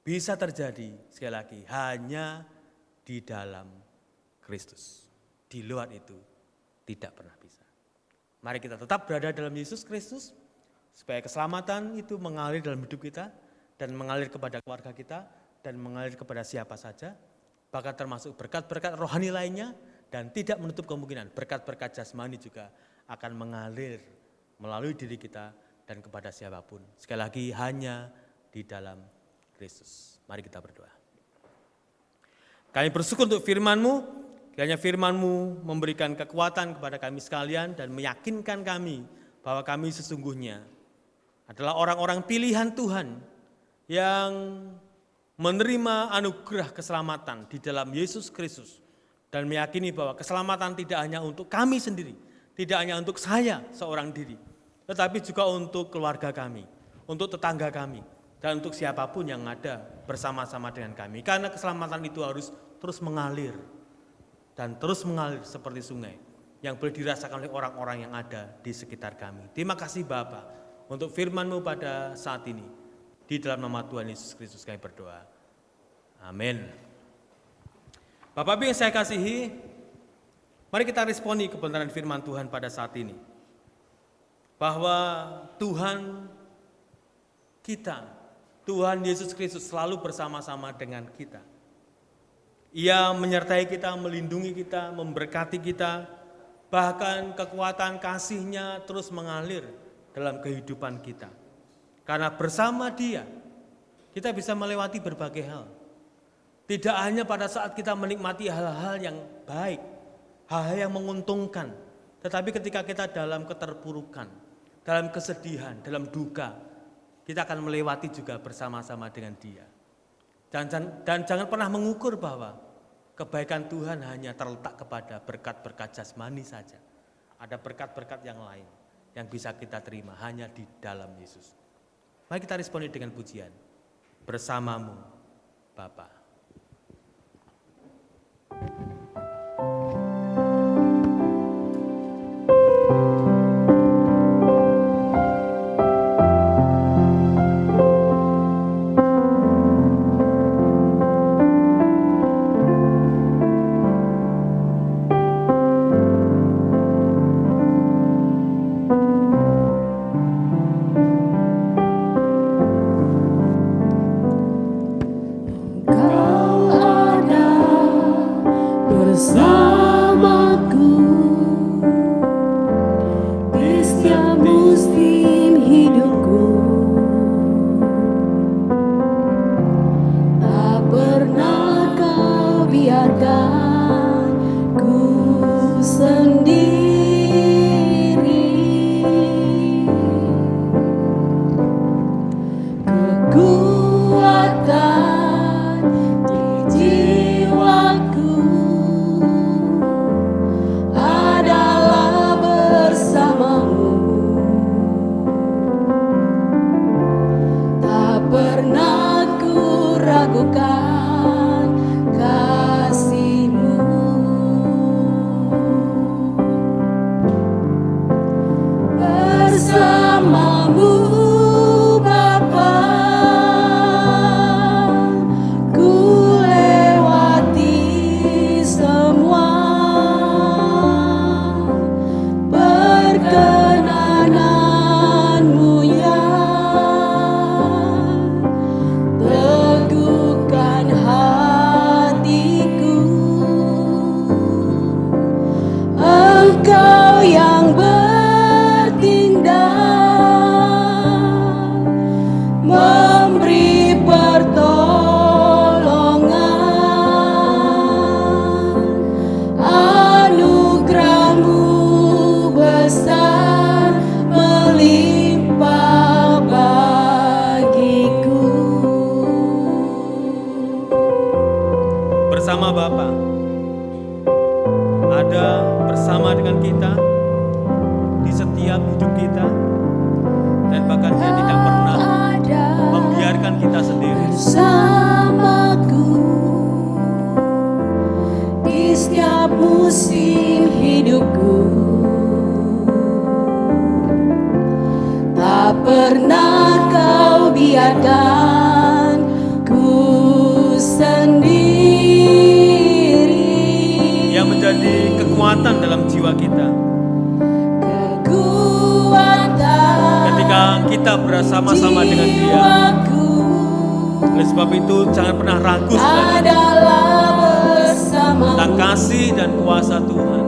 Speaker 3: Bisa terjadi sekali lagi hanya di dalam Kristus. Di luar itu tidak pernah bisa. Mari kita tetap berada dalam Yesus Kristus supaya keselamatan itu mengalir dalam hidup kita dan mengalir kepada keluarga kita dan mengalir kepada siapa saja, bahkan termasuk berkat-berkat rohani lainnya. Dan tidak menutup kemungkinan berkat-berkat jasmani juga akan mengalir melalui diri kita dan kepada siapapun. Sekali lagi hanya di dalam Kristus. Mari kita berdoa. Kami bersyukur untuk firman-Mu, kiranya firman-Mu memberikan kekuatan kepada kami sekalian dan meyakinkan kami bahwa kami sesungguhnya adalah orang-orang pilihan Tuhan yang menerima anugerah keselamatan di dalam Yesus Kristus. Dan meyakini bahwa keselamatan tidak hanya untuk kami sendiri, tidak hanya untuk saya seorang diri, tetapi juga untuk keluarga kami, untuk tetangga kami, dan untuk siapapun yang ada bersama-sama dengan kami. Karena keselamatan itu harus terus mengalir, dan terus mengalir seperti sungai, yang boleh dirasakan oleh orang-orang yang ada di sekitar kami. Terima kasih Bapa untuk firman-Mu pada saat ini. Di dalam nama Tuhan Yesus Kristus kami berdoa. Amin. Bapak Ibu yang saya kasihi, mari kita responi kebenaran firman Tuhan pada saat ini. Bahwa Tuhan kita, Tuhan Yesus Kristus selalu bersama-sama dengan kita. Ia menyertai kita, melindungi kita, memberkati kita, bahkan kekuatan kasih-Nya terus mengalir dalam kehidupan kita. Karena bersama Dia, kita bisa melewati berbagai hal. Tidak hanya pada saat kita menikmati hal-hal yang baik, hal-hal yang menguntungkan, tetapi ketika kita dalam keterpurukan, dalam kesedihan, dalam duka, kita akan melewati juga bersama-sama dengan Dia. Dan jangan pernah mengukur bahwa kebaikan Tuhan hanya terletak kepada berkat-berkat jasmani saja. Ada berkat-berkat yang lain yang bisa kita terima hanya di dalam Yesus. Mari kita responi dengan pujian. Bersamamu, Bapa.
Speaker 2: Bersamamu Bapa, ku lewati semua perkenananmu yang teguhkan hatiku. Engkau yang bertindak, memberi pertolongan, anugerah-Mu besar melimpah bagiku.
Speaker 3: Bersama Bapa, ada bersama dengan kita di setiap hidup kita, dan bahkan Dia tidak pernah
Speaker 2: Ada
Speaker 3: membiarkan kita sendiri.
Speaker 2: bersamaku di setiap musim hidupku. Tak pernah Kau biarkan ku sendiri.
Speaker 3: Yang menjadi kekuatan dalam jiwa kita
Speaker 2: Kekuatan
Speaker 3: ketika kita bersama-sama dengan Dia.
Speaker 2: jiwaku
Speaker 3: Oleh sebab itu jangan pernah ragu saudara,
Speaker 2: adalah bersamamu.
Speaker 3: tentang kasih dan kuasa Tuhan.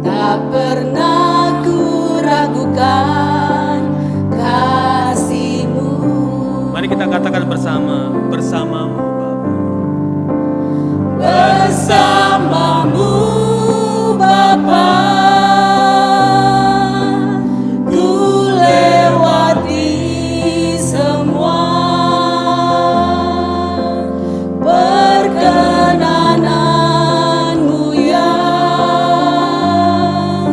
Speaker 2: Tak pernah ku ragukan kasih-Mu.
Speaker 3: Mari kita katakan bersama, bersamamu Bapa.
Speaker 2: Bersamamu Bapa, ku lewati semua perkenananmu yang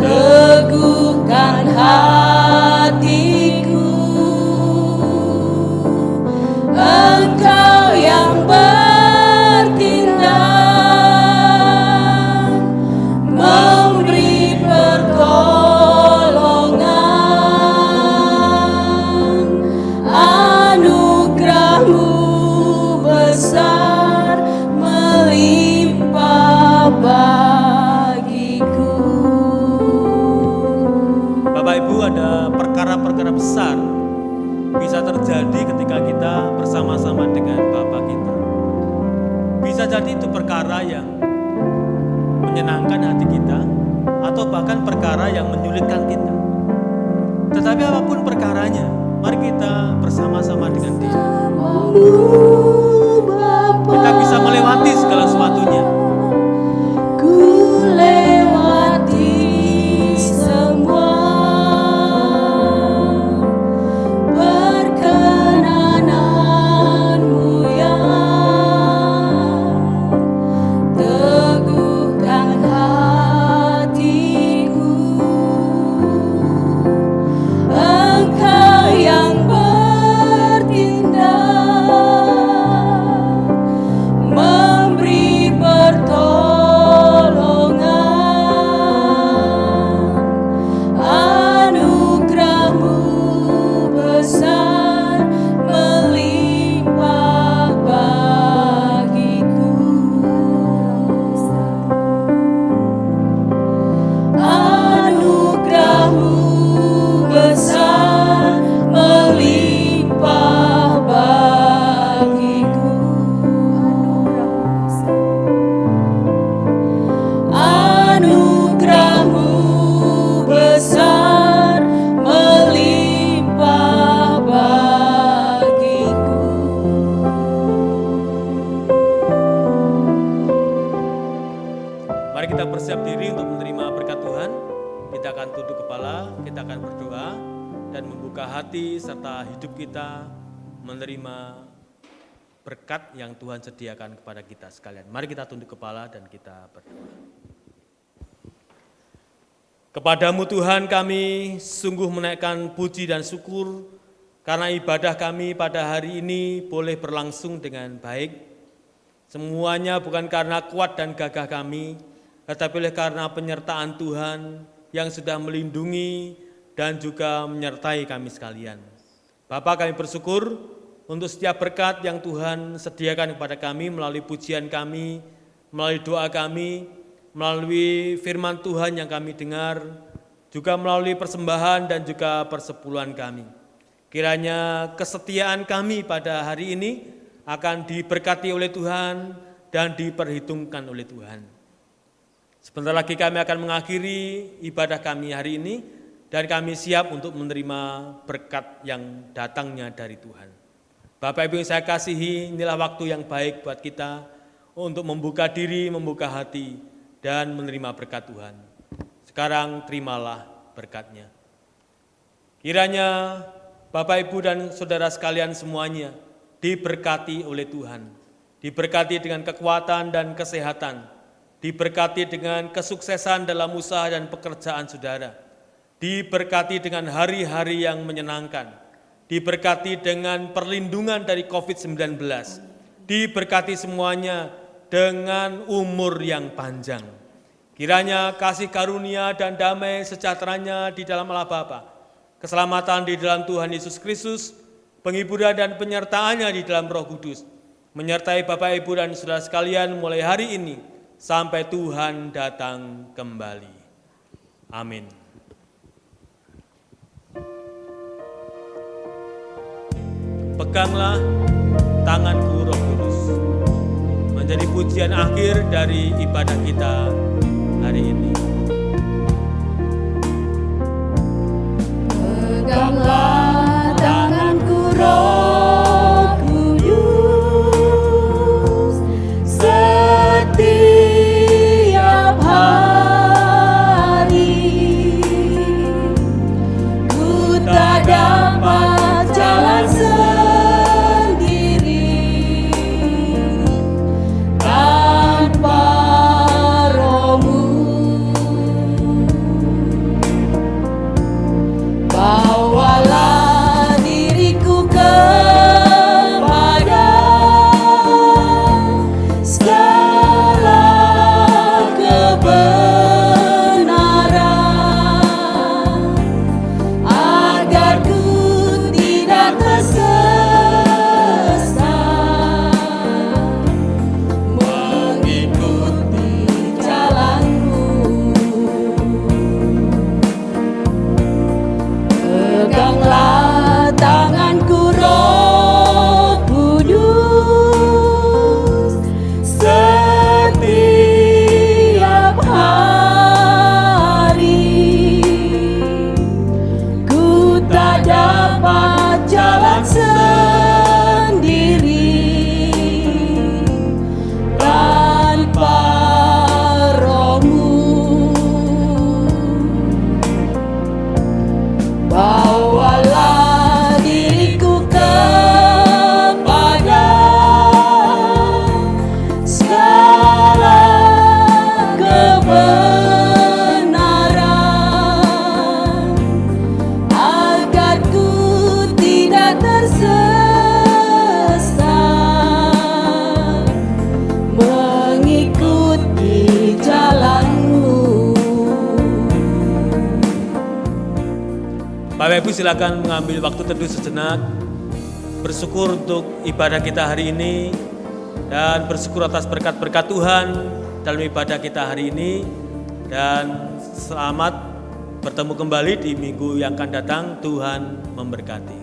Speaker 2: teguhkan hatiku. Engkau yang bertindak, memberi pertolongan, anugerah-Mu besar melimpah bagiku.
Speaker 3: Bapak Ibu, ada perkara-perkara besar bisa terjadi ketika kita bersama-sama dengan Bapa kita. Bisa jadi itu perkara yang menyenangkan hati kita, atau bahkan perkara yang menyulitkan kita. Tetapi apapun perkaranya, mari kita bersama-sama dengan Dia. Kita bisa melewati segala sesuatunya.
Speaker 2: Ku lewati semua perkenananmu yang teguhkan hatiku. Engkau yang bertindak, memberi pertolongan, anugerah-Mu besar melimpah bagiku. Anugerah-Mu besar melimpah bagiku. Anugerah-Mu besar melimpah bagiku.
Speaker 3: Mari kita bersiap diri untuk menerima berkat Tuhan. Kita akan tunduk kepala, kita akan berdoa dan membuka hati serta hidup kita menerima berkat yang Tuhan sediakan kepada kita sekalian. Mari kita tunduk kepala dan kita berdoa. Kepadamu Tuhan kami sungguh menaikkan puji dan syukur karena ibadah kami pada hari ini boleh berlangsung dengan baik. Semuanya bukan karena kuat dan gagah kami, tetapi oleh karena penyertaan Tuhan, yang sudah melindungi dan juga menyertai kami sekalian. Bapa, kami bersyukur untuk setiap berkat yang Tuhan sediakan kepada kami melalui pujian kami, melalui doa kami, melalui firman Tuhan yang kami dengar, juga melalui persembahan dan juga persepuluhan kami. Kiranya kesetiaan kami pada hari ini akan diberkati oleh Tuhan dan diperhitungkan oleh Tuhan. Sebentar lagi kami akan mengakhiri ibadah kami hari ini dan kami siap untuk menerima berkat yang datangnya dari Tuhan. Bapak Ibu yang saya kasihi, inilah waktu yang baik buat kita untuk membuka diri, membuka hati, dan menerima berkat Tuhan. Sekarang terimalah berkatnya. Kiranya Bapak, Ibu, dan saudara sekalian semuanya diberkati oleh Tuhan, diberkati dengan kekuatan dan kesehatan, diberkati dengan kesuksesan dalam usaha dan pekerjaan saudara, diberkati dengan hari-hari yang menyenangkan, diberkati dengan perlindungan dari COVID-19, diberkati semuanya dengan umur yang panjang. Kiranya kasih karunia dan damai sejahteranya di dalam Allah Bapa, keselamatan di dalam Tuhan Yesus Kristus, penghiburan dan penyertaannya di dalam Roh Kudus, menyertai Bapak, Ibu, dan saudara sekalian mulai hari ini sampai Tuhan datang kembali. Amin. Peganglah tanganku Roh Kudus, menjadi pujian akhir dari ibadah kita hari ini.
Speaker 2: Peganglah tanganku Roh Kudus, setiap hari ku tak dapat jalan sendiri tanpa Roh-Mu. Bawalah diriku kepada segala kebenaran, agar ku tidak tersesat mengikuti jalan-Mu. Peganglah tanganku Roh Kudus, setiap hari ku tak dapat jalan sendiri tanpa Roh-Mu. Bawalah diriku kepada segala kebenaran, agar ku tidak tersesat mengikuti jalan-Mu.
Speaker 3: Bapak Ibu silakan mengambil waktu teduh sejenak, bersyukur untuk ibadah kita hari ini, dan bersyukur atas berkat-berkat Tuhan dalam ibadah kita hari ini, dan selamat bertemu kembali di minggu yang akan datang. Tuhan memberkati.